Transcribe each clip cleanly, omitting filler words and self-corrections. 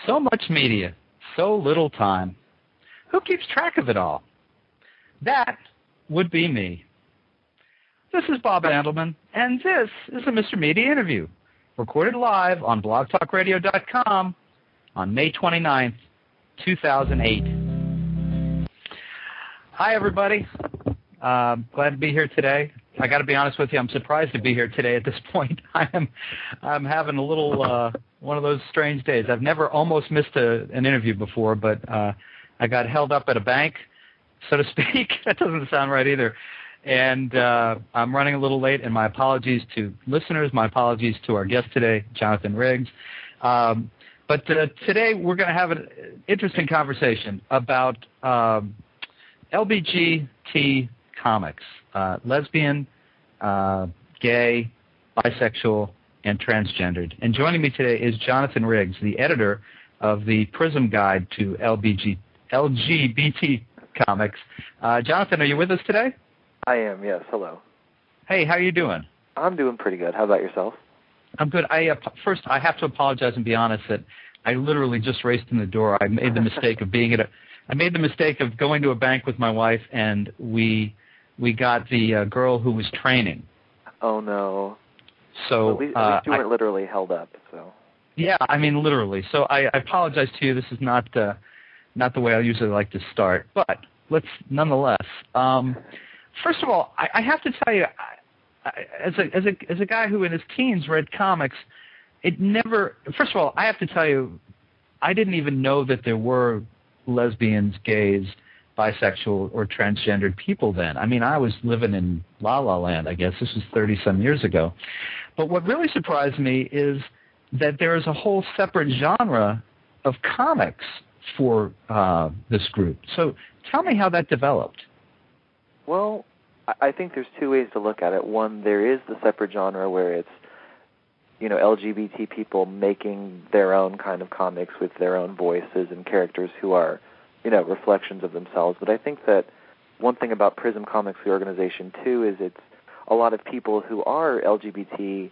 So much media, so little time. Who keeps track of it all? That would be me. This is Bob Andelman, and this is a Mr. Media interview, recorded live on blogtalkradio.com on May 29th, 2008. Hi, everybody. Glad to be here today. I got to be honest with you, I'm surprised to be here today at this point. I'm having a little one of those strange days. I've never almost missed an interview before, but I got held up at a bank, so to speak. That doesn't sound right either. And I'm running a little late, and my apologies to listeners, my apologies to our guest today, Jonathan Riggs. But today we're going to have an interesting conversation about LGBT comics, lesbian, gay, bisexual, and transgendered. And joining me today is Jonathan Riggs, the editor of the Prism Guide to LGBT comics. Jonathan, are you with us today? I am, yes. Hello. Hey, how are you doing? I'm doing pretty good. How about yourself? I'm good. First, I have to apologize and be honest that I literally just raced in the door. I made the mistake of going to a bank with my wife, and we got the girl who was training. Oh no! So at least you weren't literally held up. So. Yeah, I mean literally. So I apologize to you. This is not the way I usually like to start, but let's nonetheless. First of all, I have to tell you, as a guy who in his teens read comics, first of all, I have to tell you, I didn't even know that there were lesbians, gays, bisexual, or transgendered people then. I mean, I was living in La La Land, I guess. This was 30-some years ago. But what really surprised me is that there is a whole separate genre of comics for this group. So tell me how that developed. Well, I think there's two ways to look at it. One, there is the separate genre where it's, LGBT people making their own kind of comics with their own voices and characters who are, reflections of themselves. But I think that one thing about Prism Comics, the organization, too, is it's a lot of people who are LGBT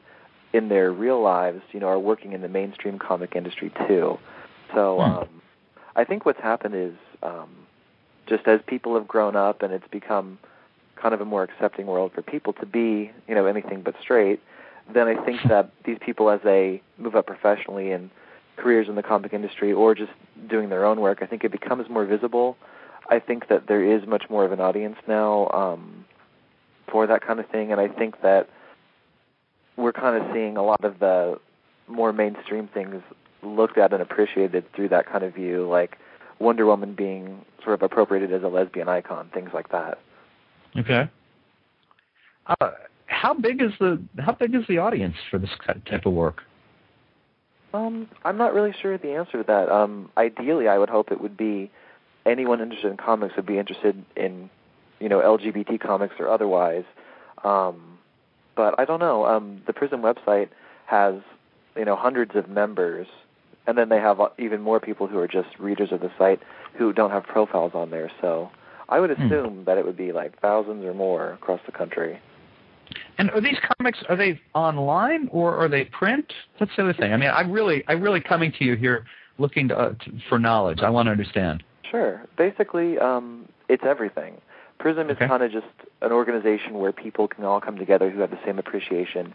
in their real lives, are working in the mainstream comic industry, too. So I think what's happened is just as people have grown up and it's become kind of a more accepting world for people to be, anything but straight, then I think that these people, as they move up professionally in careers in the comic industry or just doing their own work, I think it becomes more visible. I think that there is much more of an audience now for that kind of thing, and I think that we're kind of seeing a lot of the more mainstream things looked at and appreciated through that kind of view, like Wonder Woman being sort of appropriated as a lesbian icon, things like that. Okay. How big is the audience for this type of work? I'm not really sure the answer to that. Ideally, I would hope it would be anyone interested in comics would be interested in, LGBT comics or otherwise. But I don't know. The Prism website has, hundreds of members, and then they have even more people who are just readers of the site who don't have profiles on there. So I would assume that it would be like thousands or more across the country. And are these comics, are they online or are they print? That's the other thing. I mean, I'm really coming to you here looking for knowledge. I want to understand. Sure. Basically, it's everything. Prism is kind of just an organization where people can all come together who have the same appreciation,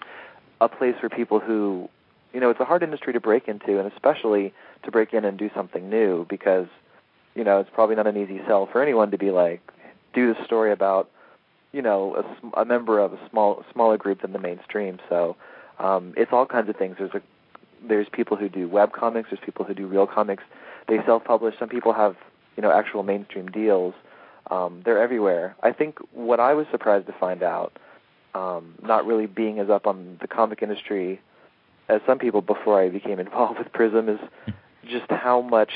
a place for people who, it's a hard industry to break into, and especially to break in and do something new because, it's probably not an easy sell for anyone to be like, do this story about, a member of a smaller group than the mainstream. So it's all kinds of things. There's people who do web comics. There's people who do real comics. They self-publish. Some people have, actual mainstream deals. They're everywhere. I think what I was surprised to find out, not really being as up on the comic industry as some people before I became involved with Prism, is just how much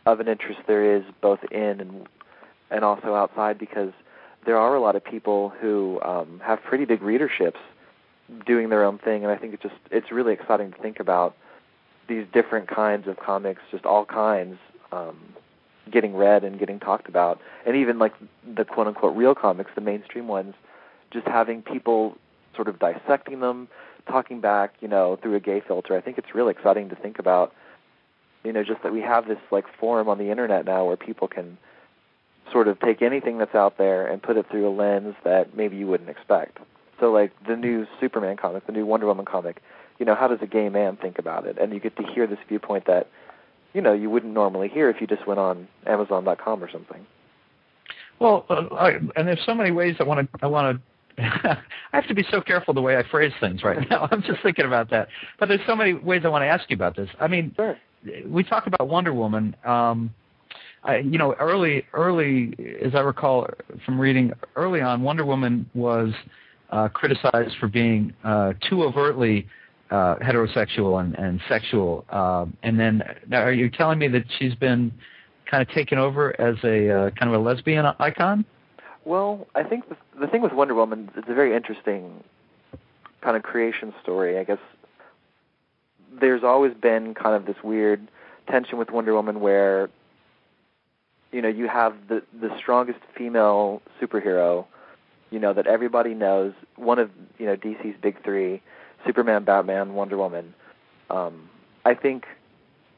of an interest there is both in and also outside, because there are a lot of people who have pretty big readerships doing their own thing, and I think it's really exciting to think about these different kinds of comics, just all kinds, getting read and getting talked about, and even like the quote-unquote real comics, the mainstream ones, just having people sort of dissecting them, talking back, through a gay filter. I think it's really exciting to think about just that we have this like forum on the internet now where people can sort of take anything that's out there and put it through a lens that maybe you wouldn't expect. So like the new Superman comic, the new Wonder Woman comic, how does a gay man think about it? And you get to hear this viewpoint that, you wouldn't normally hear if you just went on Amazon.com or something. Well, and there's so many ways I want to I have to be so careful the way I phrase things right now. I'm just thinking about that. But there's so many ways I want to ask you about this. I mean, sure. We talk about Wonder Woman. Early, as I recall from reading, early on, Wonder Woman was criticized for being too overtly heterosexual and sexual. And then, now, are you telling me that she's been kind of taken over as a kind of a lesbian icon? Well, I think the thing with Wonder Woman, it's a very interesting kind of creation story. I guess there's always been kind of this weird tension with Wonder Woman where, you have the strongest female superhero, that everybody knows, one of, DC's big three, Superman, Batman, Wonder Woman. I think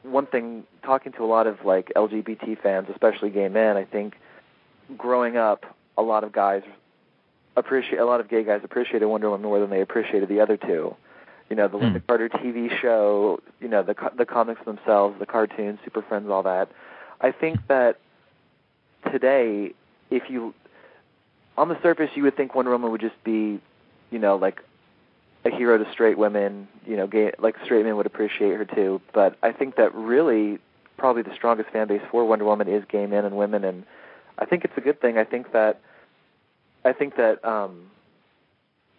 one thing, talking to a lot of, like, LGBT fans, especially gay men, I think growing up, a lot of gay guys appreciated Wonder Woman more than they appreciated the other two. The Linda Carter TV show, the comics themselves, the cartoons, Super Friends, all that. I think that today, on the surface, you would think Wonder Woman would just be, like a hero to straight women, gay, like straight men would appreciate her too. But I think that really, probably the strongest fan base for Wonder Woman is gay men and women, and I think it's a good thing. I think that the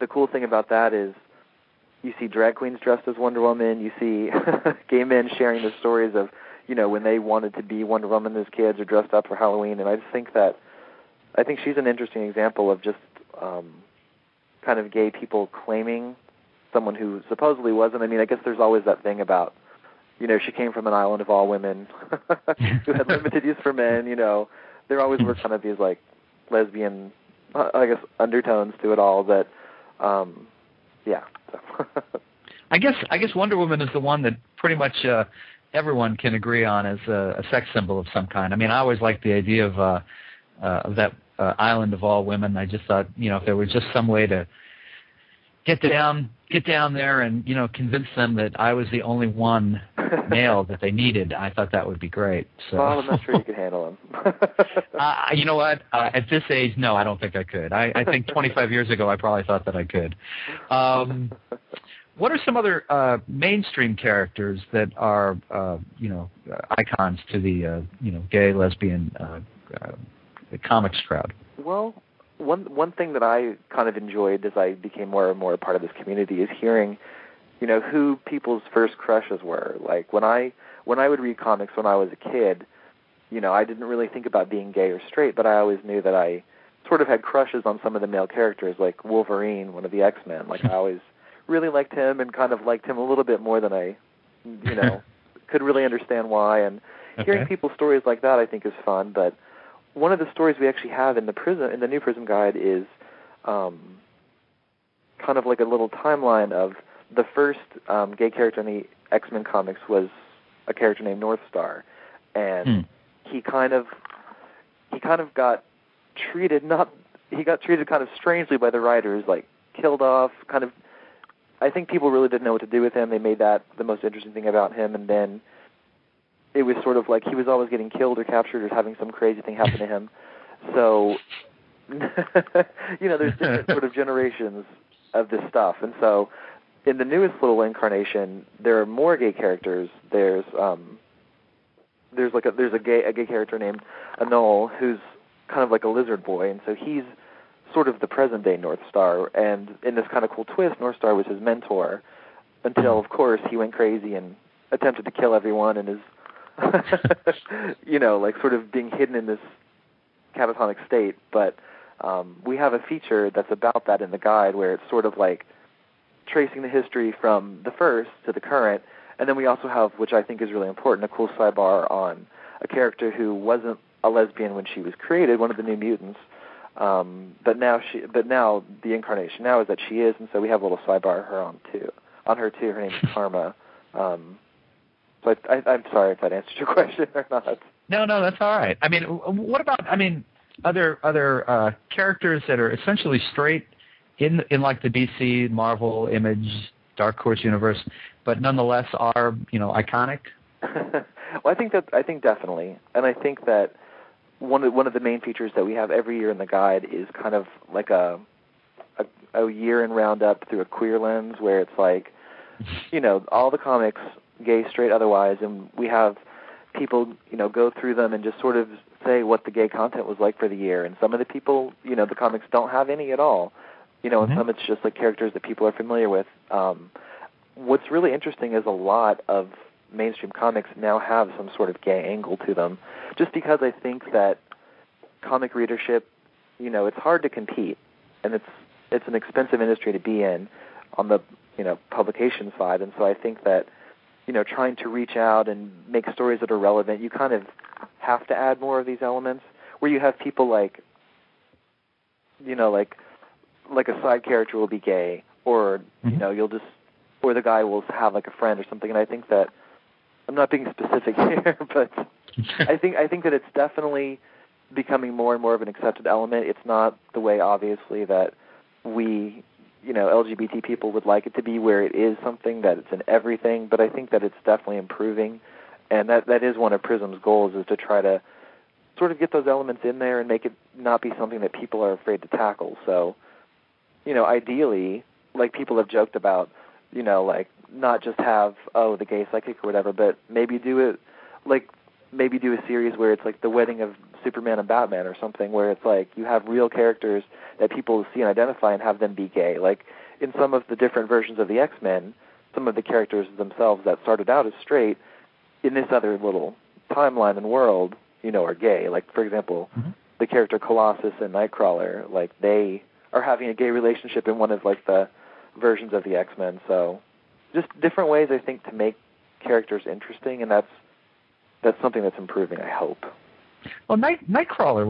cool thing about that is you see drag queens dressed as Wonder Woman. You see gay men sharing the stories of, when they wanted to be Wonder Woman as kids or dressed up for Halloween. And I think she's an interesting example of just kind of gay people claiming someone who supposedly wasn't. I mean, I guess there's always that thing about, she came from an island of all women who had limited use for men. There always were kind of these like lesbian, I guess, undertones to it all. That, yeah. So. I guess Wonder Woman is the one that pretty much everyone can agree on as a sex symbol of some kind. I mean, I always liked the idea of that island of all women. I just thought, if there was just some way to get down there and convince them that I was the only one male that they needed, I thought that would be great. So. Well, I'm not sure you could handle him. You know what? At this age, no, I don't think I could. I think 25 years ago, I probably thought that I could. What are some other mainstream characters that are, icons to the, gay, lesbian comics crowd? Well, one thing that I kind of enjoyed as I became more and more a part of this community is hearing, who people's first crushes were. Like when I would read comics when I was a kid, I didn't really think about being gay or straight, but I always knew that I sort of had crushes on some of the male characters, like Wolverine, one of the X-Men. Like I always really liked him and kind of liked him a little bit more than I, could really understand why. And hearing people's stories like that, I think, is fun. But one of the stories we actually have in the new Prism Guide is kind of like a little timeline of the first gay character in the X-Men comics was a character named North Star, and he kind of got treated kind of strangely by the writers, like killed off. Kind of, I think people really didn't know what to do with him. They made that the most interesting thing about him, and then it was sort of like he was always getting killed or captured or having some crazy thing happen to him. So, there's different sort of generations of this stuff, and so in the newest little incarnation, there are more gay characters. There's a gay character named Anol who's kind of like a lizard boy, and so he's sort of the present day North Star. And in this kind of cool twist, North Star was his mentor until, of course, he went crazy and attempted to kill everyone and is, like sort of being hidden in this catatonic state. But we have a feature that's about that in the guide where it's sort of like tracing the history from the first to the current, and then we also have, which I think is really important, a cool sidebar on a character who wasn't a lesbian when she was created, one of the New Mutants, but now the incarnation now is that she is, and so we have a little sidebar on her too. Her name is Karma, So I'm sorry if that answered your question or not. No, that's all right. I mean, what about other characters that are essentially straight in like the DC, Marvel, Image, Dark Horse universe, but nonetheless are iconic? Well, I think definitely, and I think that one of the main features that we have every year in the guide is kind of like a year in roundup through a queer lens, where it's like, all the comics, gay, straight, otherwise, and we have people, go through them and just sort of say what the gay content was like for the year. And some of the people, the comics don't have any at all, and some it's just like characters that people are familiar with. What's really interesting is a lot of mainstream comics now have some sort of gay angle to them, just because I think that comic readership, it's hard to compete, and it's an expensive industry to be in on the publication side. And so I think that trying to reach out and make stories that are relevant, you kind of have to add more of these elements where you have people like a side character will be gay, or or the guy will have like a friend or something. And I think that, I'm not being specific here, but I think that it's definitely becoming more and more of an accepted element. It's not the way, obviously, that we, LGBT people would like it to be, where it is something that it's in everything, but I think that it's definitely improving, and that is one of Prism's goals, is to try to sort of get those elements in there and make it not be something that people are afraid to tackle. So, ideally, like people have joked about, like not just have, the gay psychic or whatever, but maybe do it, like maybe do a series where it's like the wedding of Superman and Batman or something, where it's like you have real characters that people see and identify and have them be gay. Like in some of the different versions of the X-Men, some of the characters themselves that started out as straight, in this other little timeline and world, are gay. Like, for example, the character Colossus and Nightcrawler, like they are having a gay relationship in one of like the versions of the X-Men. So just different ways, I think, to make characters interesting, and that's something that's improving, I hope. Well, Nightcrawler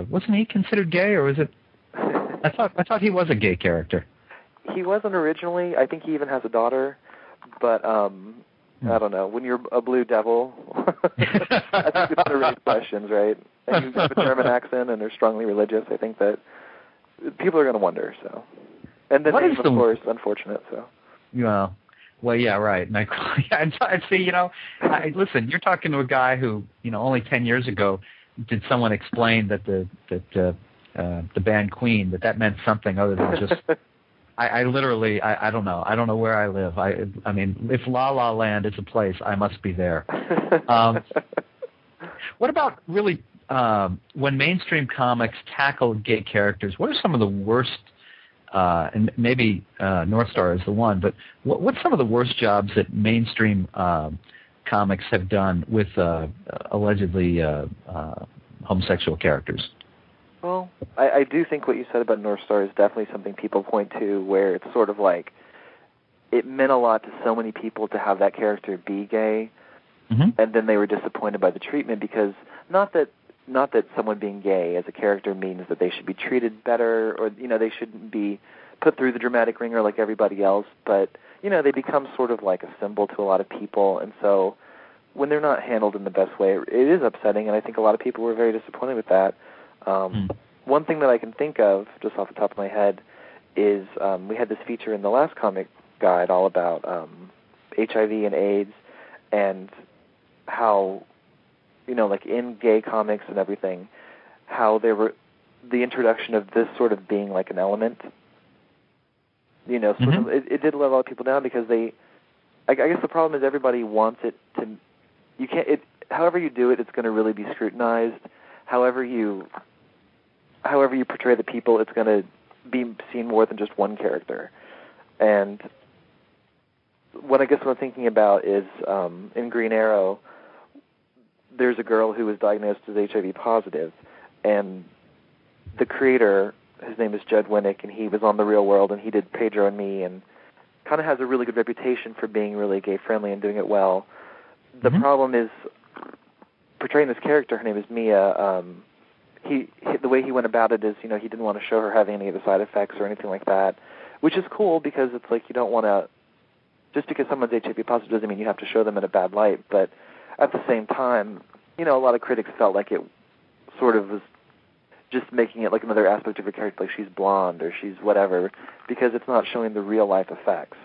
wasn't he considered gay, or was it? I thought he was a gay character. He wasn't originally. I think he even has a daughter, but I don't know. When you're a blue devil, I think it's going to raise questions, right? And you have a German accent and are strongly religious. I think that people are going to wonder. So, and the name, of course, unfortunate. So. Yeah. Well, yeah, right. I see. Listen, you're talking to a guy who, only 10 years ago, did someone explain that the band Queen, that meant something other than just. I literally, I don't know. I don't know where I live. I mean, if La La Land is a place, I must be there. What about really when mainstream comics tackle gay characters? What are some of the worst? And maybe North Star is the one, but what's some of the worst jobs that mainstream comics have done with allegedly homosexual characters? Well, I do think what you said about North Star is definitely something people point to, where it's sort of like it meant a lot to so many people to have that character be gay, and then they were disappointed by the treatment, because not that someone being gay as a character means that they should be treated better, or they shouldn't be put through the dramatic ringer like everybody else, but they become sort of like a symbol to a lot of people, and so when they're not handled in the best way, it is upsetting, and I think a lot of people were very disappointed with that. One thing that I can think of, just off the top of my head, is we had this feature in the last comic guide all about HIV and AIDS, and how, like in gay comics and everything, how there were the introduction of this sort of being like an element, sort of, it did let a lot of people down, because I guess the problem is everybody wants it to, however you do it, it's going to really be scrutinized. However you portray the people, it's going to be seen more than just one character. And what I'm thinking about is in Green Arrow, there's a girl who was diagnosed as HIV positive, and the creator, his name is Judd Winnick, and he was on The Real World, and he did Pedro and Me, and kind of has a really good reputation for being really gay-friendly and doing it well. The problem is portraying this character. Her name is Mia. The way he went about it is, he didn't want to show her having any of the side effects or anything like that, which is cool, because it's like you don't want to just because someone's HIV positive doesn't mean you have to show them in a bad light. But at the same time, a lot of critics felt like it sort of was just making it like another aspect of her character, like she's blonde or she's whatever, because it's not showing the real life effects.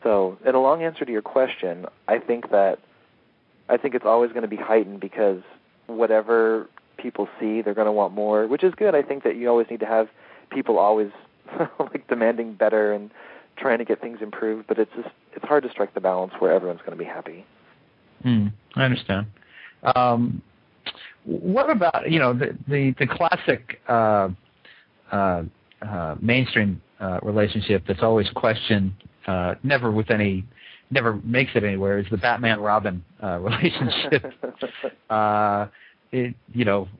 So, in a long answer to your question, I think it's always going to be heightened because whatever people see, they're going to want more, which is good. I think that you always need to have people always like demanding better and trying to get things improved, but it's hard to strike the balance where everyone's going to be happy. I understand. What about the classic mainstream relationship that's always questioned, never makes it anywhere, is the Batman-Robin relationship.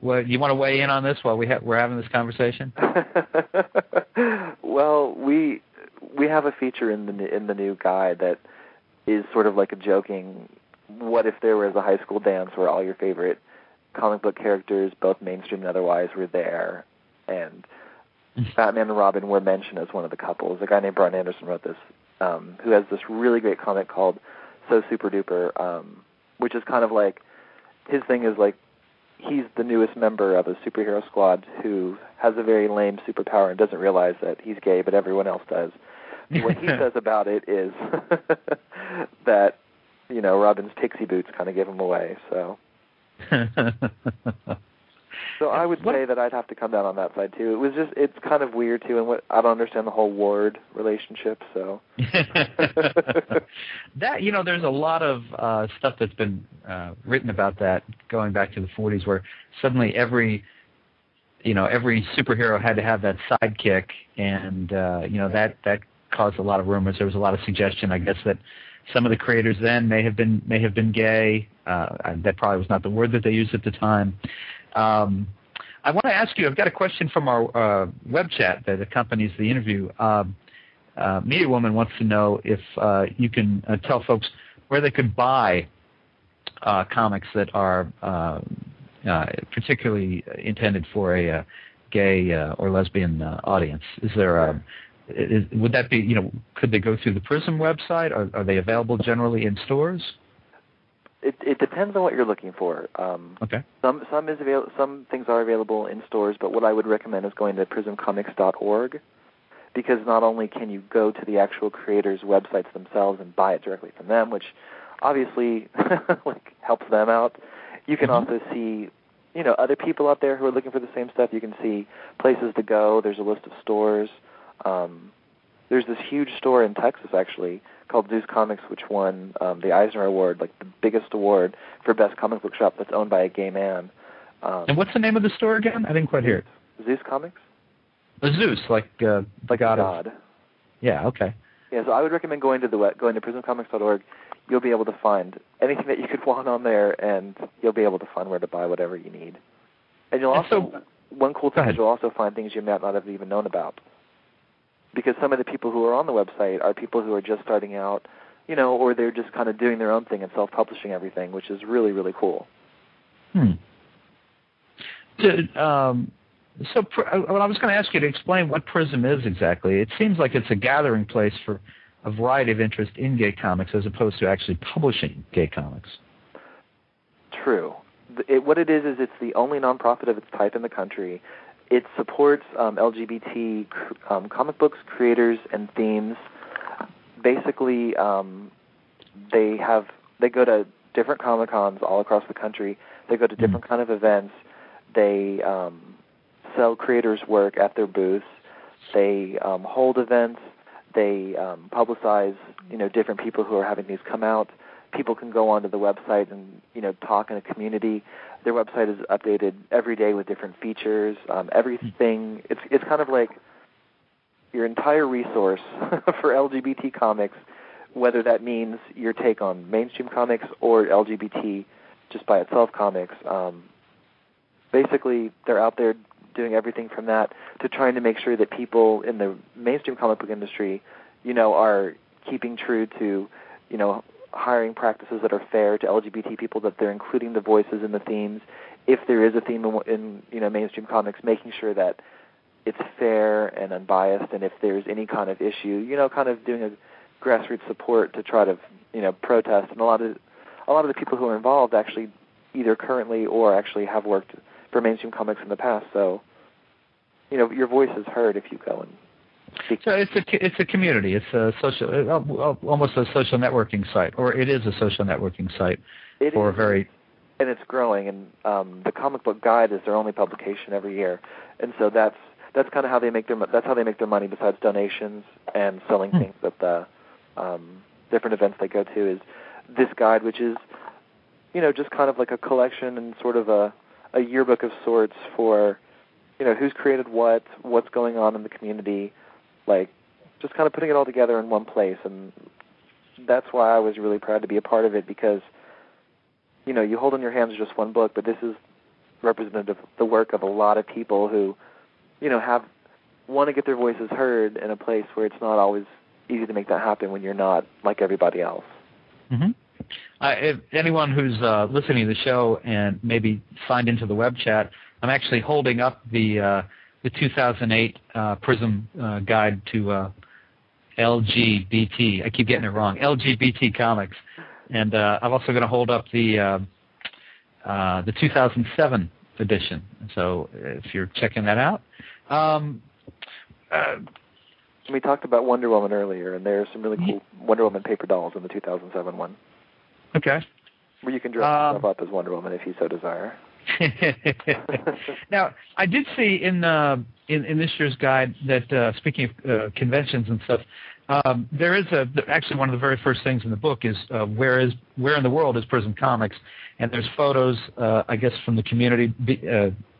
What, you want to weigh in on this while we're having this conversation? Well, we have a feature in the new guide that is sort of like a joking, what if there was a high school dance where all your favorite comic book characters, both mainstream and otherwise, were there, and Batman and Robin were mentioned as one of the couples. A guy named Brian Anderson wrote this, who has this really great comic called So Super Duper, which is kind of like, his thing is like, he's the newest member of a superhero squad who has a very lame superpower and doesn't realize that he's gay, but everyone else does. What he says about it is that, Robin's pixie boots kind of give him away, so... So I would say that I'd have to come down on that side too. It's kind of weird too, and I don't understand the whole Ward relationship. So that there's a lot of stuff that's been written about that going back to the 40s, where suddenly every superhero had to have that sidekick, and that caused a lot of rumors. There was a lot of suggestion, I guess, that some of the creators then may have been gay. That probably was not the word that they used at the time. I want to ask you, I've got a question from our web chat that accompanies the interview. Media Woman wants to know if you can tell folks where they could buy comics that are particularly intended for a gay or lesbian audience. Is there would that be, could they go through the Prism website? Are they available generally in stores? It depends on what you're looking for. Okay. Some things are available in stores, but what I would recommend is going to prismcomics.org, because not only can you go to the actual creators' websites themselves and buy it directly from them, which obviously helps them out, you can also see other people out there who are looking for the same stuff. You can see places to go. There's a list of stores. There's this huge store in Texas, actually, called Zeus Comics, which won the Eisner Award, like the biggest award for best comic book shop that's owned by a gay man. And what's the name of the store again? I didn't quite hear it. Zeus Comics? Zeus, like God. Yeah, okay. Yeah, so I would recommend going to prismcomics.org. You'll be able to find anything that you could want on there, and you'll be able to find where to buy whatever you need. And you'll also, one cool thing is you'll also find things you might not have even known about. Because some of the people who are on the website are people who are just starting out, or they're just kind of doing their own thing and self-publishing everything, which is really, really cool. So I was going to ask you to explain what Prism is exactly. It seems like it's a gathering place for a variety of interest in gay comics as opposed to actually publishing gay comics. True. What it is it's the only nonprofit of its type in the country. It supports LGBT comic books, creators, and themes. Basically, they go to different Comic-Cons all across the country. They go to different kind of events. They sell creators' work at their booths. They hold events. They publicize, different people who are having these come out. People can go onto the website and, talk in a community. Their website is updated every day with different features. Everything. It's kind of like your entire resource for LGBT comics, whether that means your take on mainstream comics or LGBT just by itself comics. Basically, they're out there doing everything from that to trying to make sure that people in the mainstream comic book industry, are keeping true to, hiring practices that are fair to LGBT people, that they're including the voices in the themes. If there is a theme in mainstream comics, making sure that it's fair and unbiased, and if there's any kind of issue, kind of doing grassroots support to try to protest, and a lot of the people who are involved actually either currently or actually have worked for mainstream comics in the past. So your voice is heard if you go and speak. So it's a community. It's a social, almost a social networking site, or it is a social networking site for a very. And it's growing. And the Comic Book Guide is their only publication every year, and so that's kind of how they make their money besides donations and selling things at the different events they go to. Is this guide, which is just kind of like a collection and sort of a yearbook of sorts for who's created what's going on in the community, like just kind of putting it all together in one place. And that's why I was really proud to be a part of it, because you hold in your hands just one book, but this is representative of the work of a lot of people who want to get their voices heard in a place where it's not always easy to make that happen when you're not like everybody else. Mm-hmm. If anyone who's listening to the show and maybe signed into the web chat, I'm actually holding up the 2008 Prism guide to LGBT. I keep getting it wrong. LGBT comics, and I'm also going to hold up the 2007 edition. So if you're checking that out. We talked about Wonder Woman earlier, and there's some really cool Wonder Woman paper dolls in the 2007 one. Okay. Where you can dress yourself up as Wonder Woman if you so desire. Now, I did see in this year's guide that speaking of conventions and stuff, there is actually one of the very first things in the book is where in the world is Prism Comics, and there's photos, I guess, from the community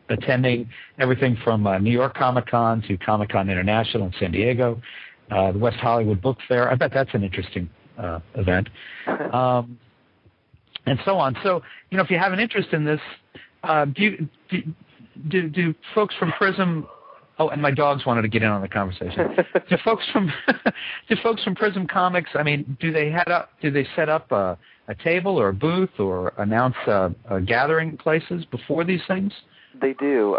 attending everything from New York Comic-Con to Comic-Con International in San Diego, the West Hollywood Book Fair. I bet that's an interesting event, and so on. So, if you have an interest in this, do folks from Prism? Oh, and my dogs wanted to get in on the conversation. do folks from Prism Comics? I mean, do they set up a table or a booth or announce gathering places before these things? They do.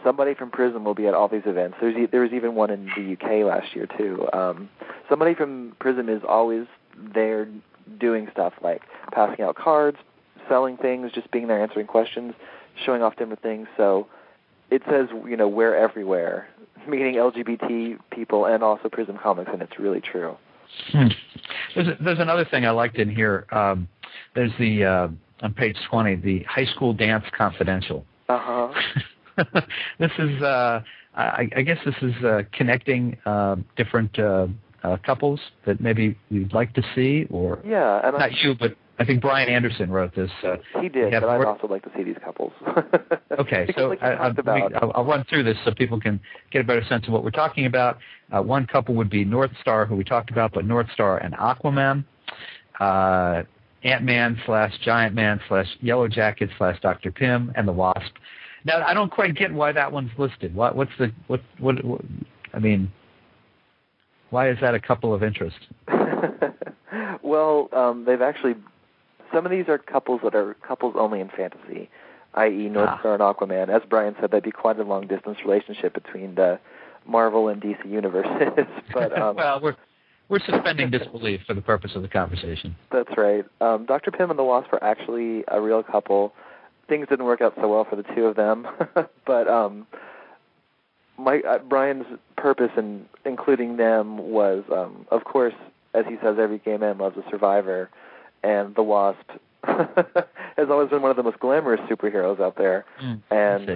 Somebody from Prism will be at all these events. There was even one in the UK last year too. Somebody from Prism is always there doing stuff like passing out cards, selling things, just being there answering questions, showing off different things. So it says, we're everywhere, meaning LGBT people and also Prism Comics, and it's really true. There's another thing I liked in here. There's the on page 20, the High School Dance Confidential. Uh-huh. This is, I guess this is connecting different couples that maybe you'd like to see, or and not you, but I think Brian Anderson wrote this. He did, but I'd also like to see these couples. Okay, so I'll run through this so people can get a better sense of what we're talking about. One couple would be North Star, who we talked about, but North Star and Aquaman, Ant-Man / Giant Man / Yellow Jacket / Dr. Pym, and the Wasp. Now, I don't quite get why that one's listed. What I mean, why is that a couple of interest? Well, they've actually, some of these are couples that are couples only in fantasy, i.e. North Star and Aquaman. As Brian said, that'd be quite a long-distance relationship between the Marvel and DC universes. But well, we're suspending disbelief for the purpose of the conversation. That's right. Dr. Pym and the Wasp are actually a real couple. Things didn't work out so well for the two of them, but Brian's purpose in including them was, of course, as he says, every gay man loves a survivor, and the Wasp has always been one of the most glamorous superheroes out there, and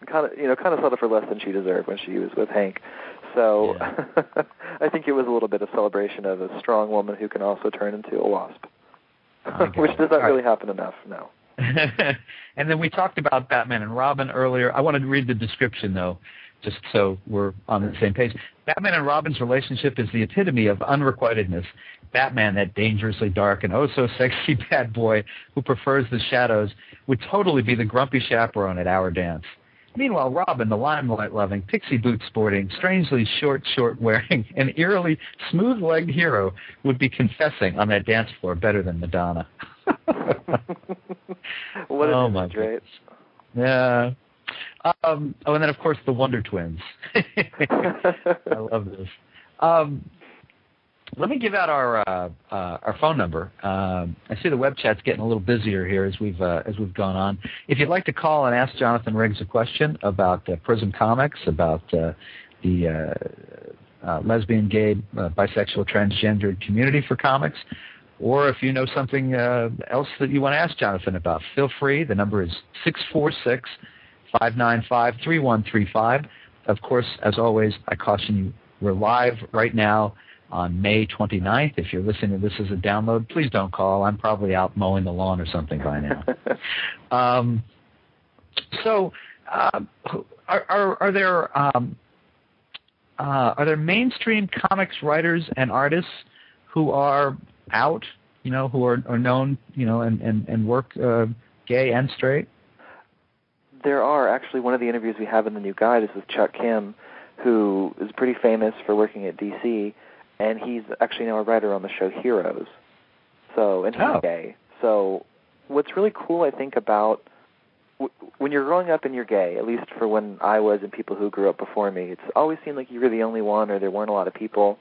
kind of settled for less than she deserved when she was with Hank. So I think it was a little bit of celebration of a strong woman who can also turn into a wasp, which does not really happen enough now. And then we talked about Batman and Robin earlier. I wanted to read the description, though, just so we're on the same page. Batman and Robin's relationship is the epitome of unrequitedness. Batman, that dangerously dark and oh-so-sexy bad boy who prefers the shadows, would totally be the grumpy chaperone at our dance. Meanwhile, Robin, the limelight-loving, pixie-boot-sporting, strangely short-wearing, and eerily smooth-legged hero, would be confessing on that dance floor better than Madonna. What a image, right? Yeah. Oh, and then, of course, the Wonder Twins. I love this. Let me give out our phone number. I see the web chat's getting a little busier here as we've gone on. If you'd like to call and ask Jonathan Riggs a question about Prism Comics, about the lesbian, gay, bisexual, transgendered community for comics, or if you know something else that you want to ask Jonathan about, feel free. The number is 646-595-3135. Of course, as always, I caution you, we're live right now on May 29th. If you're listening to this as a download, please don't call. I'm probably out mowing the lawn or something by now. Are there mainstream comics writers and artists who are out, who are known, and work gay and straight? There are. Actually, one of the interviews we have in the new guide is with Chuck Kim, who is pretty famous for working at DC, and he's actually now a writer on the show Heroes. And he's gay. So what's really cool, I think, about when you're growing up and you're gay, at least for when I was and people who grew up before me, it's always seemed like you were the only one, or there weren't a lot of people,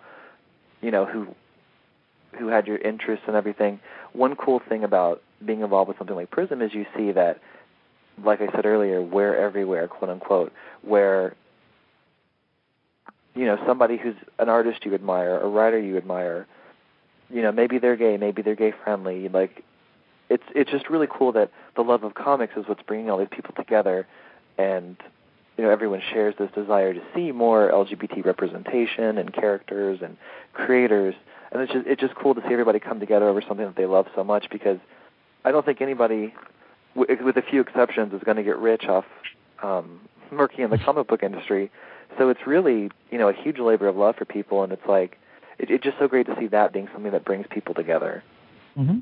who had your interests and everything. One cool thing about being involved with something like Prism is you see that, like I said earlier, we're everywhere, quote unquote, where somebody who's an artist you admire, a writer you admire, maybe they're gay, maybe they're gay friendly. Like, it's just really cool that the love of comics is what's bringing all these people together, and everyone shares this desire to see more LGBT representation and characters and creators, and it's just cool to see everybody come together over something that they love so much, because I don't think anybody, with a few exceptions, is going to get rich off working in the comic book industry. So it's really, a huge labor of love for people, and it's like, it's just so great to see that being something that brings people together. Mm-hmm.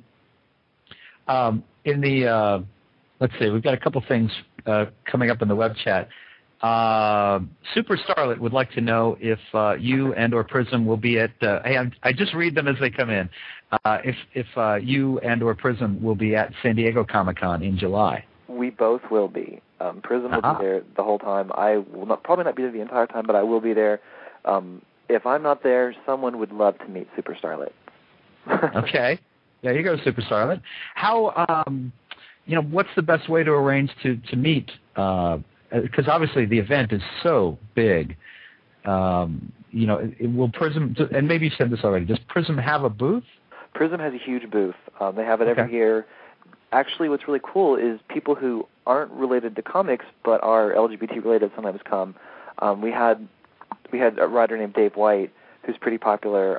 Let's see, we've got a couple things coming up in the web chat. Super Starlet would like to know if you and or Prism will be at, I just read them as they come in, if you and or Prism will be at San Diego Comic-Con in July. We both will be. Prism will be there the whole time. I will probably not be there the entire time, but I will be there. If I'm not there, someone would love to meet Super Starlet. Okay. There you go, Super Starlet. How, what's the best way to arrange to meet? Because obviously the event is so big. Will Prism, and maybe you said this already, does Prism have a booth? Prism has a huge booth. They have it every year. Actually, what's really cool is people who aren't related to comics but are LGBT related sometimes come. We had a writer named Dave White, who's pretty popular,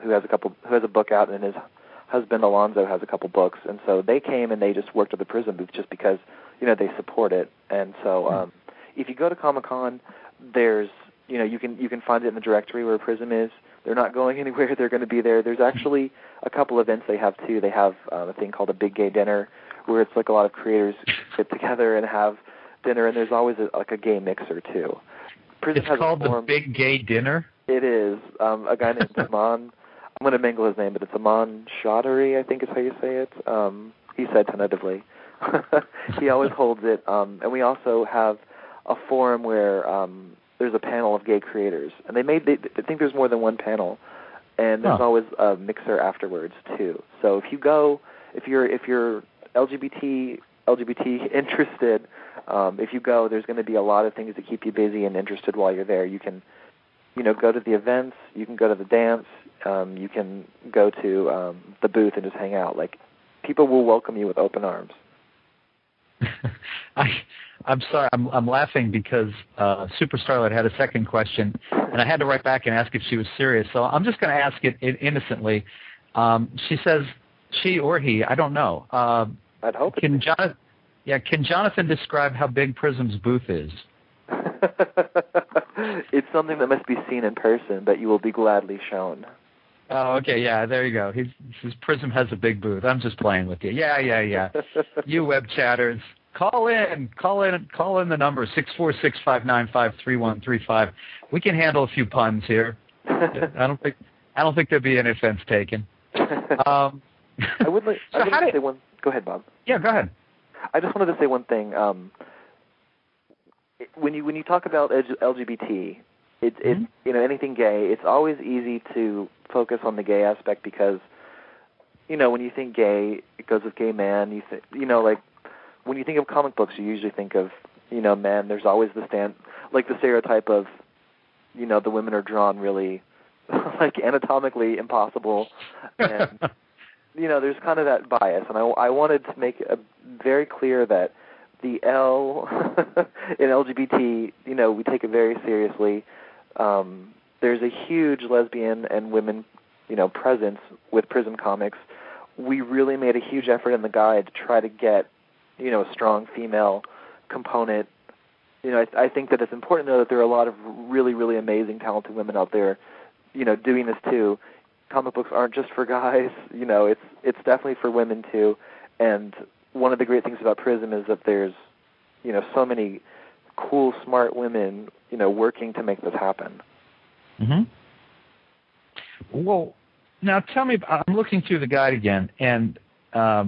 who has a book out, and his husband Alonzo has a couple books, and so they came and they just worked at the Prism booth just because they support it. And so if you go to Comic-Con, there's you can find it in the directory where Prism is. They're not going anywhere. They're going to be there. There's actually a couple events they have too. They have a thing called a Big Gay Dinner, where it's like a lot of creators get together and have dinner, and there's always a gay mixer too. Prism it's called the Big Gay Dinner? It is. A guy named Aman, I'm going to mangle his name, but it's Aman Chaudhary, I think is how you say it. He said tentatively. He always holds it. And we also have a forum where there's a panel of gay creators. And I think there's more than one panel. And there's always a mixer afterwards, too. So if you go, if you're LGBT interested, if you go, there's going to be a lot of things that keep you busy and interested while you're there. You can, go to the events. You can go to the dance. You can go to the booth and just hang out. Like, people will welcome you with open arms. I'm sorry. I'm laughing because Super Starlet had a second question, and I had to write back and ask if she was serious. So I'm just going to ask it innocently. She says, she or he, I don't know. I'd hope. Can Jonathan describe how big Prism's booth is? It's something that must be seen in person, but you will be gladly shown. Oh, okay, yeah, there you go. He says Prism has a big booth. I'm just playing with you. Yeah. You web chatters, call in the number 646-595-3135. We can handle a few puns here. I don't think there'd be any offense taken. I would like to say one. Go ahead, Bob. Yeah, go ahead. I just wanted to say one thing. when you talk about LGBT, it's anything gay, it's always easy to focus on the gay aspect because when you think gay, it goes with gay man. Like when you think of comic books, you usually think of men. There's always the stereotype of the women are drawn really like anatomically impossible, and there's kind of that bias. And I wanted to make it very clear that the L in LGBT, we take it very seriously. There's a huge lesbian and women, presence with Prism Comics. We really made a huge effort in the guide to try to get, a strong female component. I think that it's important to know that there are a lot of really, really amazing, talented women out there, doing this too. Comic books aren't just for guys. It's definitely for women too. And one of the great things about Prism is that there's, so many cool, smart women, working to make this happen. Mm-hmm. Well, now tell me, I'm looking through the guide again, and are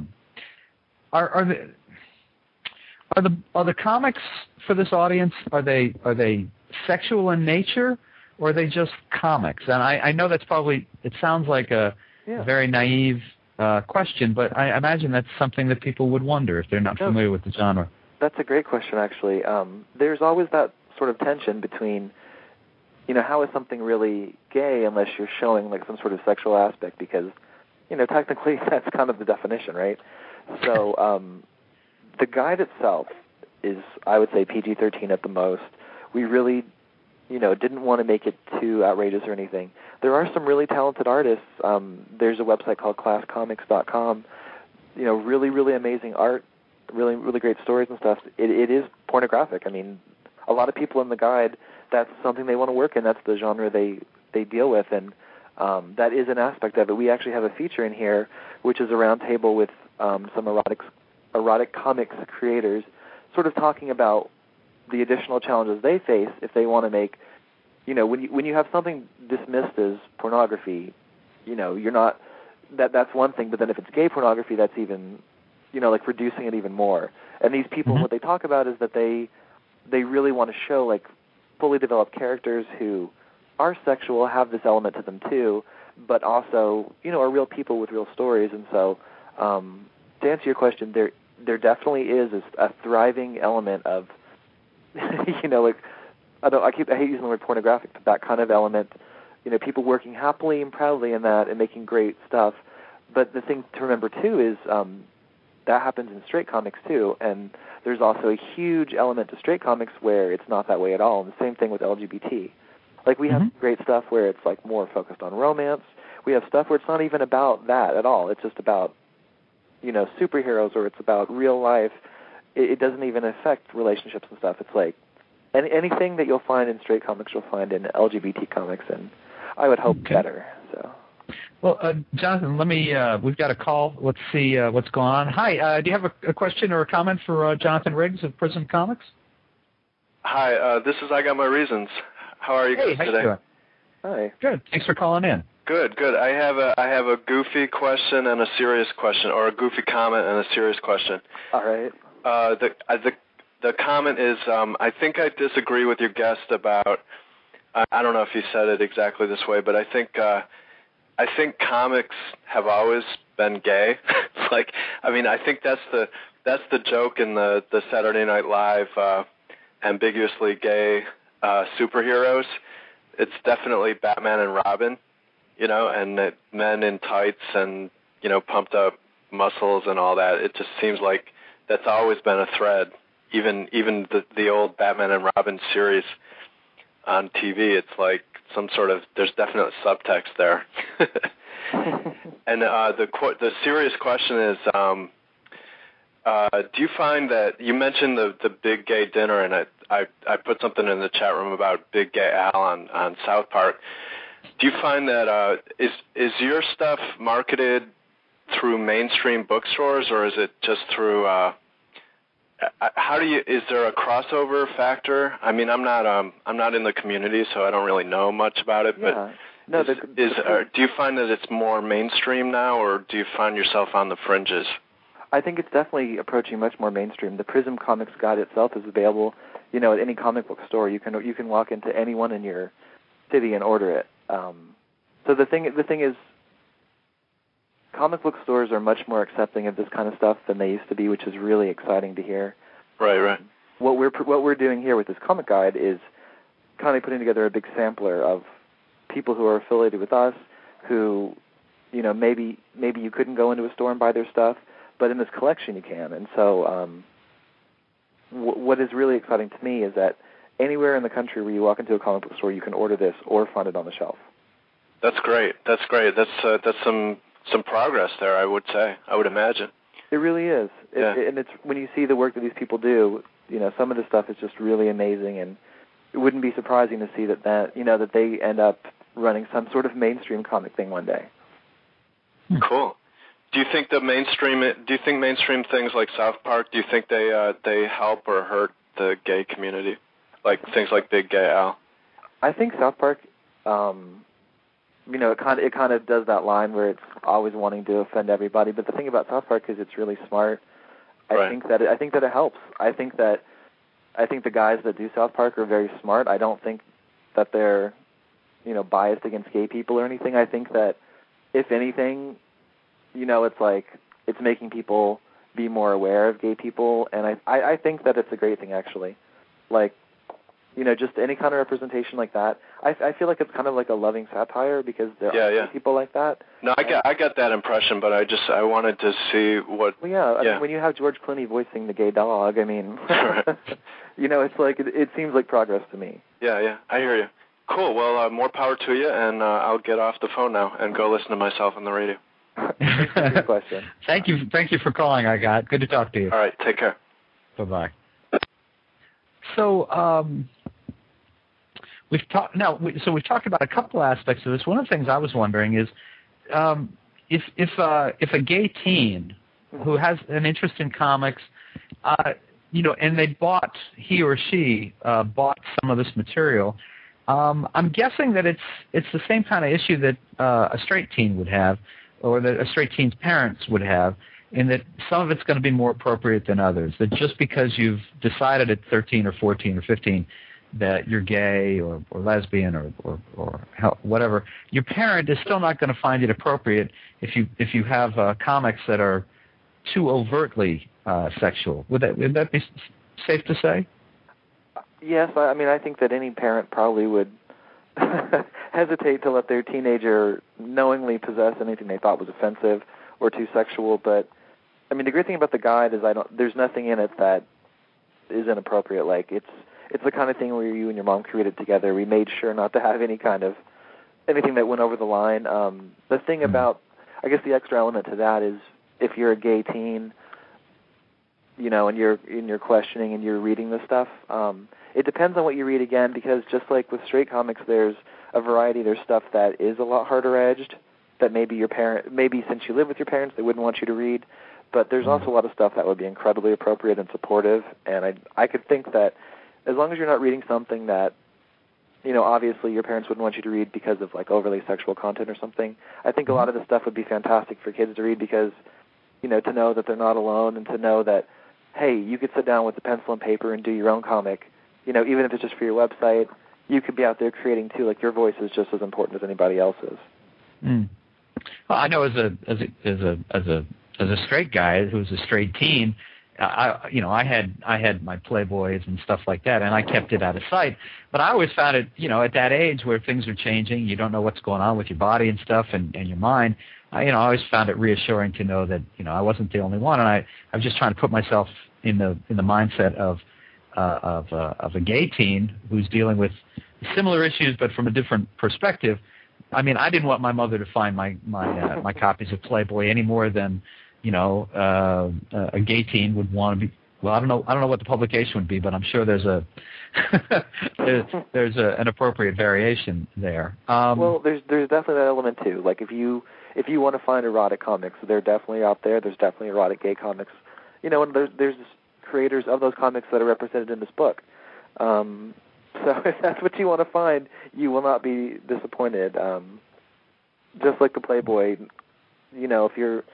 the comics for this audience, are they sexual in nature, or are they just comics? And I know that's probably, it sounds like a very naive question, but I imagine that's something that people would wonder if they're not familiar with the genre. That's a great question, actually. There's always that sort of tension between, how is something really gay unless you're showing like some sort of sexual aspect, because, technically that's kind of the definition, right? So the guide itself is, I would say, PG-13 at the most. We really, didn't want to make it too outrageous or anything. There are some really talented artists. There's a website called classcomics.com. Really, really amazing art, really, really great stories and stuff. It is pornographic. I mean, a lot of people in the guide, that's something they want to work in. That's the genre they deal with, and that is an aspect of it. We actually have a feature in here, which is a roundtable with some erotic comics creators, sort of talking about the additional challenges they face if they want to make, when you have something dismissed as pornography, you're not, that's one thing, but then if it's gay pornography, that's even, like reducing it even more. And these people, what they talk about is that they really want to show like fully developed characters who are sexual, have this element to them too, but also, are real people with real stories. And so, to answer your question, there definitely is a thriving element of, like, I hate using the word pornographic, but that kind of element, people working happily and proudly in that and making great stuff. But the thing to remember too is that happens in straight comics too, and there's also a huge element to straight comics where it's not that way at all. And the same thing with LGBT. Like, we have great stuff where it's like more focused on romance. We have stuff where it's not even about that at all. It's just about, superheroes, or it's about real life. It doesn't even affect relationships and stuff. It's like anything that you'll find in straight comics, you'll find in LGBT comics, and I would hope better. So. Well, Jonathan, we've got a call. Let's see what's going on. Hi, do you have a question or a comment for Jonathan Riggs of Prism Comics? Hi, this is I Got My Reasons. How are you guys today? How you doing? Hi. Good. Thanks for calling in. Good. I have a goofy question and a serious question, or a goofy comment and a serious question. All right. The comment is, I think I disagree with your guest about, I don't know if he said it exactly this way, but I think comics have always been gay. I think that's the joke in the Saturday Night Live ambiguously gay superheroes. It's definitely Batman and Robin, and men in tights and, pumped up muscles and all that. It just seems like that's always been a thread. Even the old Batman and Robin series on TV, it's like there's definite subtext there. And the serious question is, do you find that you mentioned the big gay dinner, and I put something in the chat room about Big Gay Al on South Park. Do you find that is your stuff marketed through mainstream bookstores, or is it just through? Is there a crossover factor? I mean, I'm not in the community, so I don't really know much about it. Yeah. But do you find that it's more mainstream now, or do you find yourself on the fringes? I think it's definitely approaching much more mainstream. The Prism Comics Guide itself is available, at any comic book store. You can walk into any one in your city and order it. So the thing is, comic book stores are much more accepting of this kind of stuff than they used to be, which is really exciting to hear. Right. What we're doing here with this comic guide is kind of putting together a big sampler of people who are affiliated with us, who, maybe you couldn't go into a store and buy their stuff, but in this collection you can. And so what is really exciting to me is that anywhere in the country where you walk into a comic book store, you can order this or find it on the shelf. That's great. That's some progress there, I would say. I would imagine. It really is. Yeah. And it's when you see the work that these people do, some of the stuff is just really amazing, and it wouldn't be surprising to see that they end up running some sort of mainstream comic thing one day. Cool. Do you think mainstream things like South Park, do you think they help or hurt the gay community? Like things like Big Gay Al? I think South Park, it kind of does that line where it's always wanting to offend everybody. But the thing about South Park is it's really smart. I think that it helps. I think the guys that do South Park are very smart. I don't think that they're, biased against gay people or anything. I think that if anything, it's making people be more aware of gay people, and I think that it's a great thing, actually. Just any kind of representation like that. I feel like it's kind of like a loving satire because there are people like that. No, I got that impression, but I wanted to see what... Well, I mean, when you have George Clooney voicing the gay dog, I mean, it's like, it seems like progress to me. Yeah, I hear you. Cool, well, more power to you, and I'll get off the phone now and go listen to myself on the radio. Good question. Thank you for calling, Agat. Good to talk to you. All right, take care. Bye-bye. So, we've talked about a couple aspects of this. One of the things I was wondering is, if a gay teen who has an interest in comics, and he or she bought some of this material, I'm guessing that it's the same kind of issue that a straight teen would have, or that a straight teen's parents would have, in that some of it's going to be more appropriate than others. That just because you've decided at 13 or 14 or 15 that you're gay or lesbian or whatever, your parent is still not going to find it appropriate if you have comics that are too overtly sexual. Would that be safe to say? Yes, I mean, I think that any parent probably would hesitate to let their teenager knowingly possess anything they thought was offensive or too sexual. But I mean, the great thing about the guide is there's nothing in it that is inappropriate. Like it's the kind of thing where you and your mom created together. We made sure not to have anything that went over the line. The thing about, I guess, the extra element to that is if you're a gay teen, and you're questioning and you're reading this stuff. It depends on what you read again, because just like with straight comics, there's a variety. There's stuff that is a lot harder edged that maybe since you live with your parents, they wouldn't want you to read. But there's also a lot of stuff that would be incredibly appropriate and supportive. And I could think that as long as you're not reading something that, obviously your parents wouldn't want you to read because of like overly sexual content or something, I think a lot of the stuff would be fantastic for kids to read because, to know that they're not alone and to know that, hey, you could sit down with a pencil and paper and do your own comic. Even if it's just for your website, you could be out there creating too. Like your voice is just as important as anybody else's. Well, I know as a straight guy who's a straight teen, I had my Playboys and stuff like that, and I kept it out of sight. But I always found it, at that age where things are changing, you don't know what's going on with your body and stuff and your mind. I always found it reassuring to know that I wasn't the only one, and I was just trying to put myself in the mindset of a gay teen who's dealing with similar issues but from a different perspective. I mean, I didn't want my mother to find my copies of Playboy any more than a gay teen would want to be. Well, I don't know what the publication would be, but I'm sure there's an appropriate variation there. Well, there's definitely that element too. Like if you want to find erotic comics, they're definitely out there. There's definitely erotic gay comics. And there's creators of those comics that are represented in this book. So if that's what you want to find, you will not be disappointed. Just like the Playboy, if you're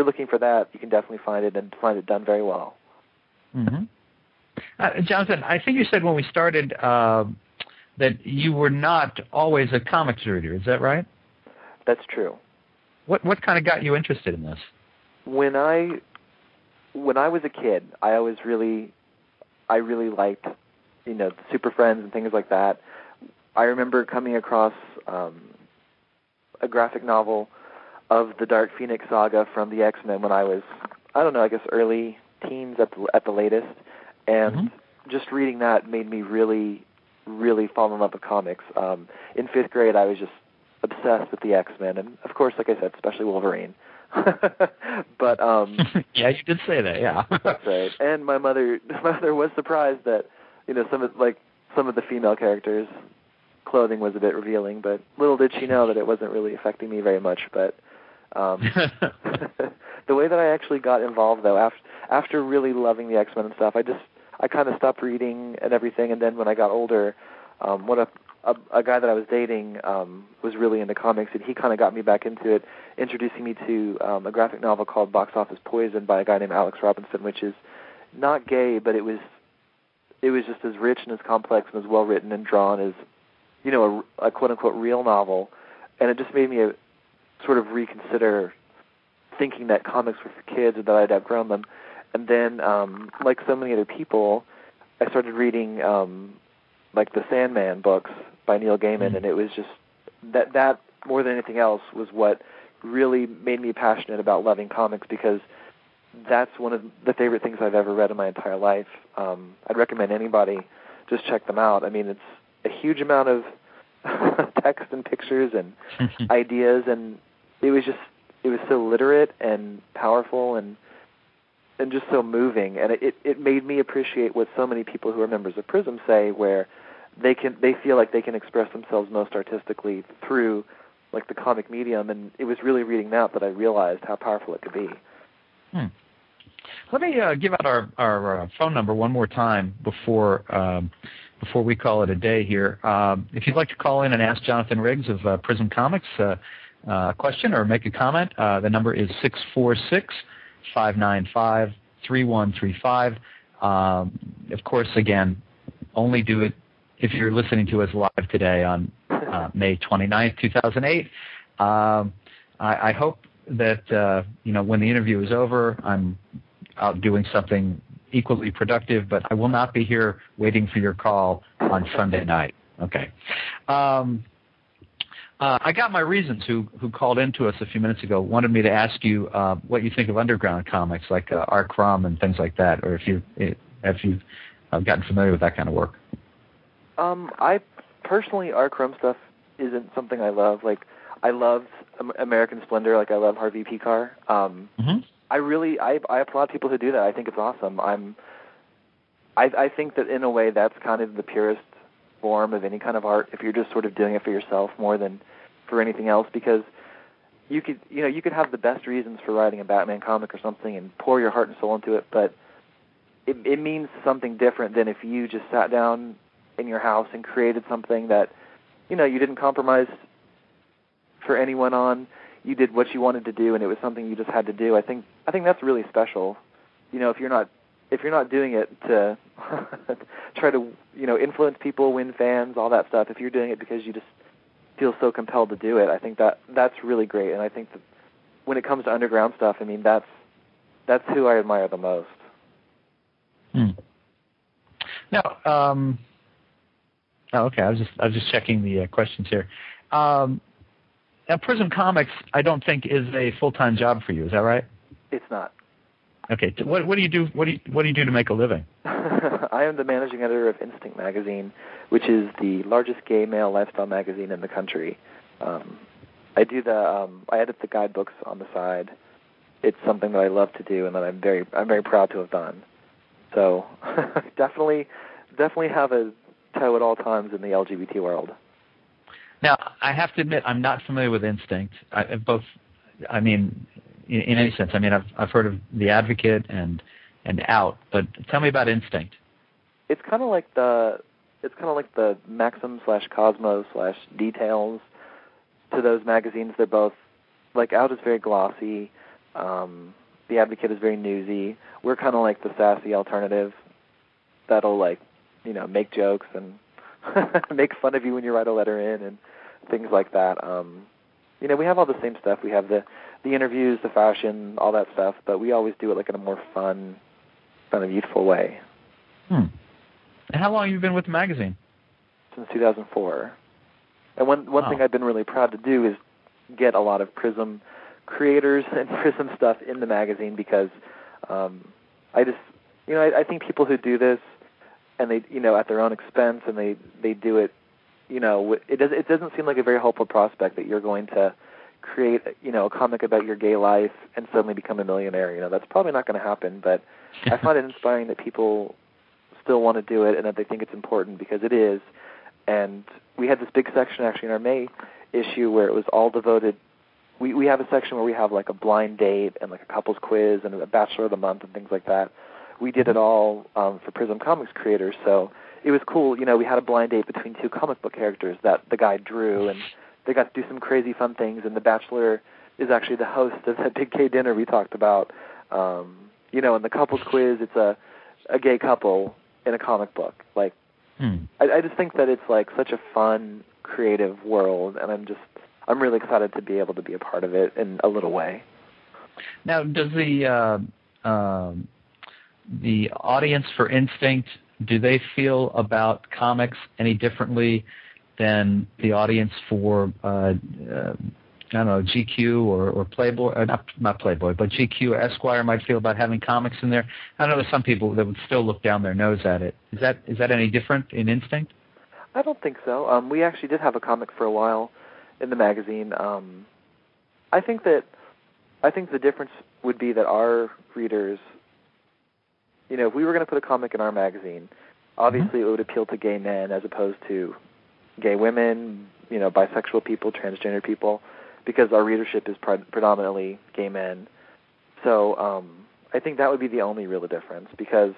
looking for that, you can definitely find it and find it done very well. Mm-hmm. Jonathan, I think you said when we started that you were not always a comics reader. Is that right? That's true. What kind of got you interested in this? When I was a kid, I really liked, Super Friends and things like that. I remember coming across a graphic novel of the Dark Phoenix saga from the X-Men when I was, I guess early teens at the latest, and just reading that made me really, really fall in love with comics. In 5th grade, I was just obsessed with the X-Men, and of course, like I said, especially Wolverine. But yeah, you did say that, yeah. That's right. And my mother was surprised that some of the female characters' clothing was a bit revealing, but little did she know that it wasn't really affecting me very much. But the way that I actually got involved, though, after really loving the X-Men and stuff, I kind of stopped reading and everything. And then when I got older, a guy that I was dating was really into comics, and he kind of got me back into it, introducing me to a graphic novel called Box Office Poison by a guy named Alex Robinson, which is not gay, but it was just as rich and as complex and as well written and drawn as a quote unquote real novel, and it just made me sort of reconsider thinking that comics were for kids or that I'd outgrown them. And then, like so many other people, I started reading like the Sandman books by Neil Gaiman, and it was just that more than anything else was what really made me passionate about loving comics, because that's one of the favorite things I've ever read in my entire life. I'd recommend anybody just check them out. I mean, it's a huge amount of text and pictures and ideas, and it was so literate and powerful and just so moving, and it made me appreciate what so many people who are members of Prism say, where they feel like they can express themselves most artistically through like the comic medium, and it was really reading that I realized how powerful it could be. Let me give out our phone number one more time before we call it a day here. If you'd like to call in and ask Jonathan Riggs of Prism Comics a question or make a comment, the number is 646-595-3135. Of course, again, only do it if you're listening to us live today on May 29th, 2008. I hope that when the interview is over, I'm out doing something equally productive, but I will not be here waiting for your call on Sunday night. Okay. I got my reasons who called in to us a few minutes ago, wanted me to ask you what you think of underground comics like Art Crumb and things like that, or if you've gotten familiar with that kind of work. I personally, Art Crumb stuff isn't something I love. Like, I loved American Splendor, like I love Harvey Pekar. I applaud people who do that. I think it's awesome. I think that in a way that's kind of the purest form of any kind of art, if you're just sort of doing it for yourself more than for anything else, because you could have the best reasons for writing a Batman comic or something and pour your heart and soul into it, but it means something different than if you just sat down in your house and created something that you didn't compromise for anyone on. You did what you wanted to do, and it was something you just had to do. I think that's really special. If you're not doing it to try to influence people, win fans, all that stuff. If you're doing it because you just feel so compelled to do it, I think that's really great. And I think that when it comes to underground stuff, I mean that's who I admire the most. Now, okay. I was just checking the questions here. Now, Prism Comics, I don't think is a full-time job for you. Is that right? It's not. Okay. What do you do? What do you do to make a living? I am the managing editor of Instinct magazine, which is the largest gay male lifestyle magazine in the country. I do I edit the guidebooks on the side. It's something that I love to do, and that I'm very proud to have done. So definitely have a toe at all times in the LGBT world. Now, I have to admit, I'm not familiar with Instinct. In any sense. I mean, I've heard of The Advocate and Out, but tell me about Instinct. It's kind of like the Maxim /Cosmo /Details to those magazines. They're both like Out is very glossy. The Advocate is very newsy. We're kind of like the sassy alternative that'll like, make jokes and make fun of you when you write a letter in and things like that. We have all the same stuff. We have the interviews, the fashion, all that stuff, but we always do it like in a more fun, kind of youthful way. And how long have you been with the magazine? Since 2004. And one thing I've been really proud to do is get a lot of Prism creators and Prism stuff in the magazine because I think people who do this and they, at their own expense and they do it, it doesn't seem like a very hopeful prospect that you're going to create, a comic about your gay life and suddenly become a millionaire. That's probably not going to happen, but I find it inspiring that people still want to do it and that they think it's important because it is. And we had this big section actually in our May issue where it was all devoted. We have a section where we have like a blind date and like a couples quiz and a Bachelor of the Month and things like that. We did it all for Prism Comics creators, so it was cool. We had a blind date between two comic book characters that the guy drew, and they got to do some crazy fun things. And the Bachelor is actually the host of that big gay dinner we talked about. And the couples quiz, it's a gay couple in a comic book. Like, I just think that it's like such a fun, creative world, and I'm really excited to be able to be a part of it in a little way. Now, does the audience for Instinct, do they feel about comics any differently than the audience for GQ or Playboy, not Playboy, but GQ or Esquire might feel about having comics in there? I know there's some people that would still look down their nose at it. Is that any different in Instinct? I don't think so. We actually did have a comic for a while in the magazine. I think the difference would be that our readers, if we were going to put a comic in our magazine, obviously it would appeal to gay men as opposed to gay women, bisexual people, transgender people, because our readership is predominantly gay men. So I think that would be the only real difference, because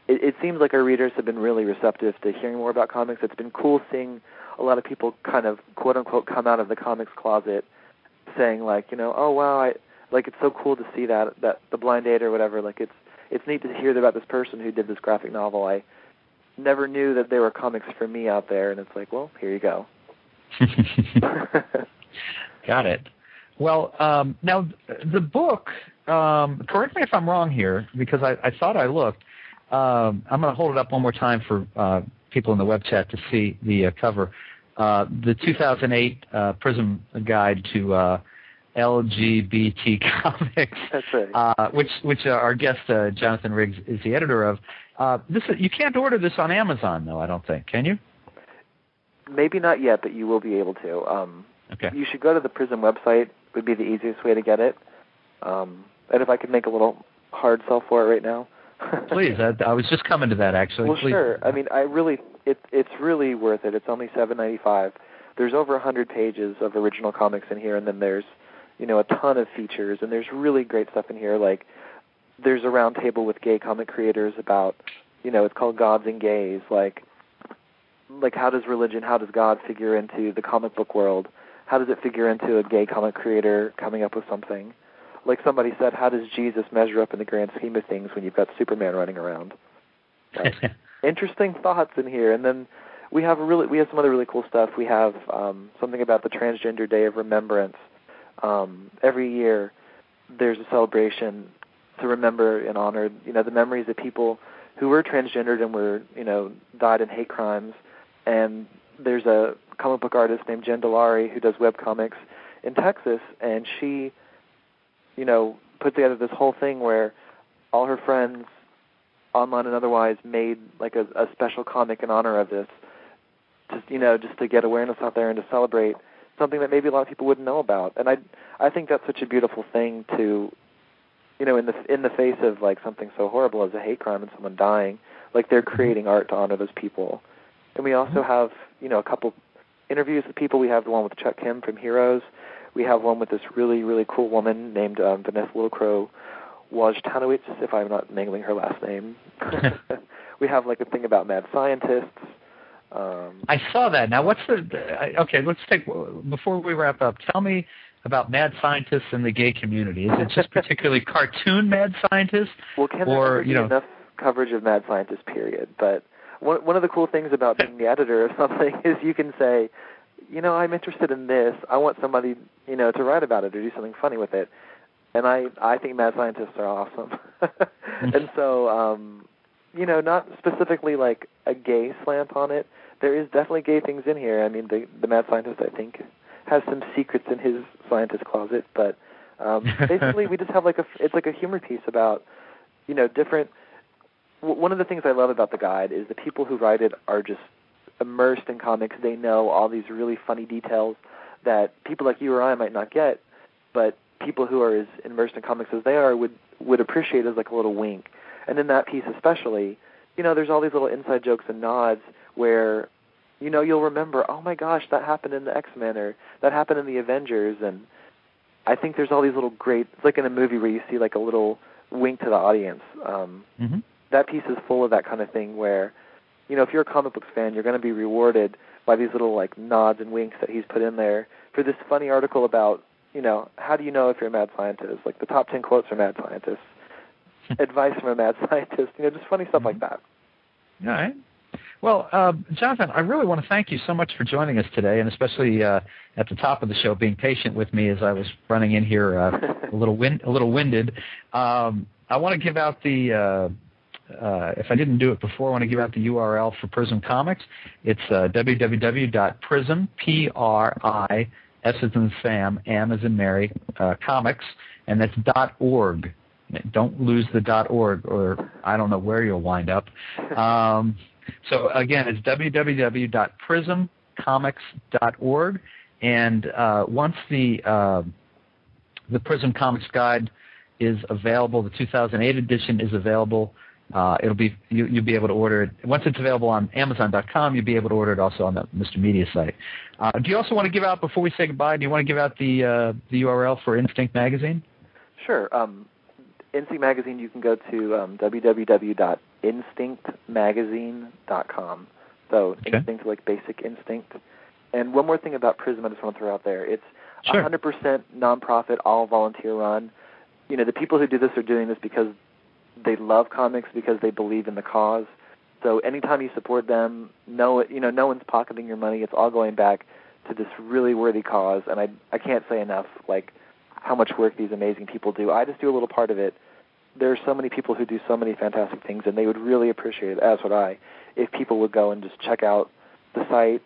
it seems like our readers have been really receptive to hearing more about comics. It's been cool seeing a lot of people kind of, quote-unquote, come out of the comics closet saying, like, oh, wow, it's so cool to see that the blind date or whatever, like, it's neat to hear about this person who did this graphic novel. I never knew that there were comics for me out there, and it's like, well, here you go. Got it. Well, now, the book, correct me if I'm wrong here, because I thought I looked. I'm going to hold it up one more time for people in the web chat to see the cover. The 2008 Prism Guide to LGBT Comics. That's right. Which our guest, Jonathan Riggs, is the editor of. You can't order this on Amazon, though, I don't think. Can you? Maybe not yet, but you will be able to. Okay. You should go to the Prism website. Would be the easiest way to get it. And if I could make a little hard sell for it right now. Please. I was just coming to that, actually. Well, please. Sure. I mean, it's really worth it. It's only $7.95. There's over 100 pages of original comics in here, and then there's, a ton of features, and there's really great stuff in here. Like, there's a round table with gay comic creators about, it's called Gods and Gays. Like how does God figure into the comic book world? How does it figure into a gay comic creator coming up with something? Like somebody said, how does Jesus measure up in the grand scheme of things when you've got Superman running around? Interesting thoughts in here. And then we have some other really cool stuff. We have something about the Transgender Day of Remembrance. Every year there's a celebration to remember and honor, the memories of people who were transgendered and were, died in hate crimes. And there's a comic book artist named Jen Delary who does webcomics in Texas, and she, put together this whole thing where all her friends, online and otherwise, made like a special comic in honor of this, just to get awareness out there and to celebrate something that maybe a lot of people wouldn't know about. And I think that's such a beautiful thing to, in the face of like something so horrible as a hate crime and someone dying, like they're creating art to honor those people. And we also have, a couple interviews with people. We have the one with Chuck Kim from Heroes. We have one with this really, really cool woman named Vanessa Littlecrow Wojtanowicz, if I'm not mangling her last name. We have like a thing about mad scientists. I saw that. Now, okay, let's before we wrap up, tell me about mad scientists in the gay community? Is it just particularly cartoon mad scientists? Well, can there be enough coverage of mad scientists, period? But one of the cool things about being the editor of something is you can say, I'm interested in this. I want somebody, to write about it or do something funny with it. And I think mad scientists are awesome. And so, not specifically like a gay slant on it. There is definitely gay things in here. I mean, the mad scientist, I think, has some secrets in his scientist closet. But basically, we just have it's like a humor piece about, different. One of the things I love about the guide is the people who write it are just immersed in comics. They know all these really funny details that people like you or I might not get, but people who are as immersed in comics as they are would appreciate as like a little wink. And in that piece especially, there's all these little inside jokes and nods where, you'll remember, oh my gosh, that happened in the X-Men or that happened in the Avengers. And I think there's all these little great, it's like in a movie where you see like a little wink to the audience. That piece is full of that kind of thing where, if you're a comic book fan, you're going to be rewarded by these little like nods and winks that he's put in there for this funny article about, how do you know if you're a mad scientist? Like the top 10 quotes from mad scientists, advice from a mad scientist, just funny stuff like that. All right. Well, Jonathan, I really want to thank you so much for joining us today, and especially at the top of the show, being patient with me as I was running in here a little winded. I want to give out the. If I didn't do it before, I want to give out the URL for Prism Comics. It's www.prism, P-R-I, S as in Sam, M as in Mary, comics, and that's .org. Don't lose the .org, or I don't know where you'll wind up. So again, it's www.prismcomics.org, and once the Prism Comics Guide is available, the 2008 edition is available. It'll be you'll be able to order it once it's available on Amazon.com. You'll be able to order it also on the Mr. Media site. Do you also want to give out, before we say goodbye? Do you want to give out the URL for Instinct Magazine? Sure. Instinct Magazine, you can go to www.instinctmagazine.com. So okay. Instinct, like basic instinct. And one more thing about Prism I just want to throw out there. It's 100% nonprofit, all volunteer run. The people who do this are doing this because they love comics, because they believe in the cause. So anytime you support them, no one's pocketing your money. It's all going back to this really worthy cause. And I can't say enough, like, how much work these amazing people do. I just do a little part of it. There are so many people who do so many fantastic things, and they would really appreciate it, as would I, if people would go and just check out the site,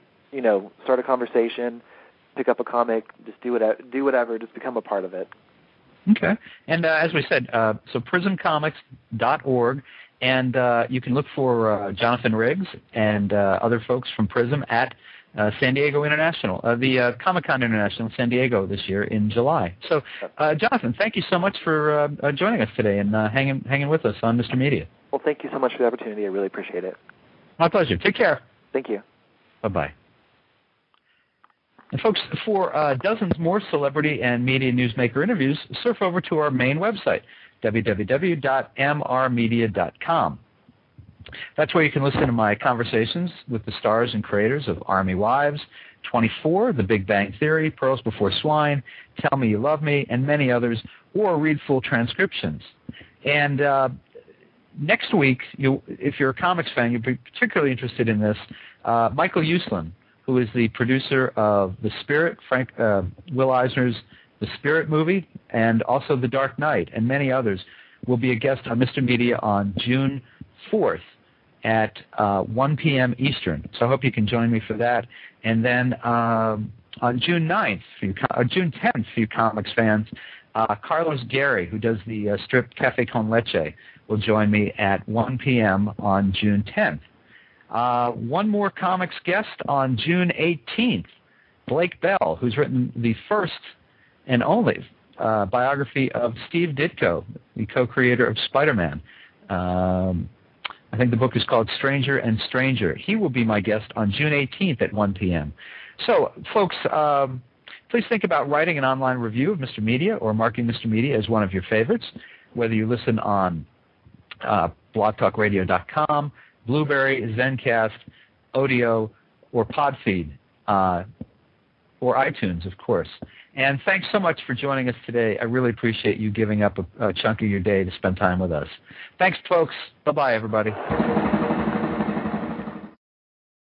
start a conversation, pick up a comic, just do whatever, just become a part of it. Okay. And as we said, so prismcomics.org, and you can look for Jonathan Riggs and other folks from Prism at San Diego International, the Comic-Con International in San Diego this year in July. So, Jonathan, thank you so much for joining us today and hanging with us on Mr. Media. Well, thank you so much for the opportunity. I really appreciate it. My pleasure. Take care. Thank you. Bye-bye. And folks, for dozens more celebrity and media newsmaker interviews, surf over to our main website, www.mrmedia.com. That's where you can listen to my conversations with the stars and creators of Army Wives, 24, The Big Bang Theory, Pearls Before Swine, Tell Me You Love Me, and many others, or read full transcriptions. And next week, if you're a comics fan, you'll be particularly interested in this. Michael Uslan, who is the producer of The Spirit, Will Eisner's The Spirit movie, and also The Dark Knight, and many others, will be a guest on Mr. Media on June 4th at 1 p.m. Eastern. So I hope you can join me for that. And then on June 9th, June 10th, for you comics fans, Carlos Gary, who does the strip Café Con Leche, will join me at 1 p.m. on June 10th. One more comics guest on June 18th, Blake Bell, who's written the first and only biography of Steve Ditko, the co-creator of Spider-Man. I think the book is called Stranger and Stranger. He will be my guest on June 18th at 1 p.m. So, folks, please think about writing an online review of Mr. Media or marking Mr. Media as one of your favorites, whether you listen on blogtalkradio.com, Blueberry, Zencast, Odeo, or Podfeed, or iTunes, of course. And thanks so much for joining us today. I really appreciate you giving up a chunk of your day to spend time with us. Thanks, folks. Bye-bye, everybody.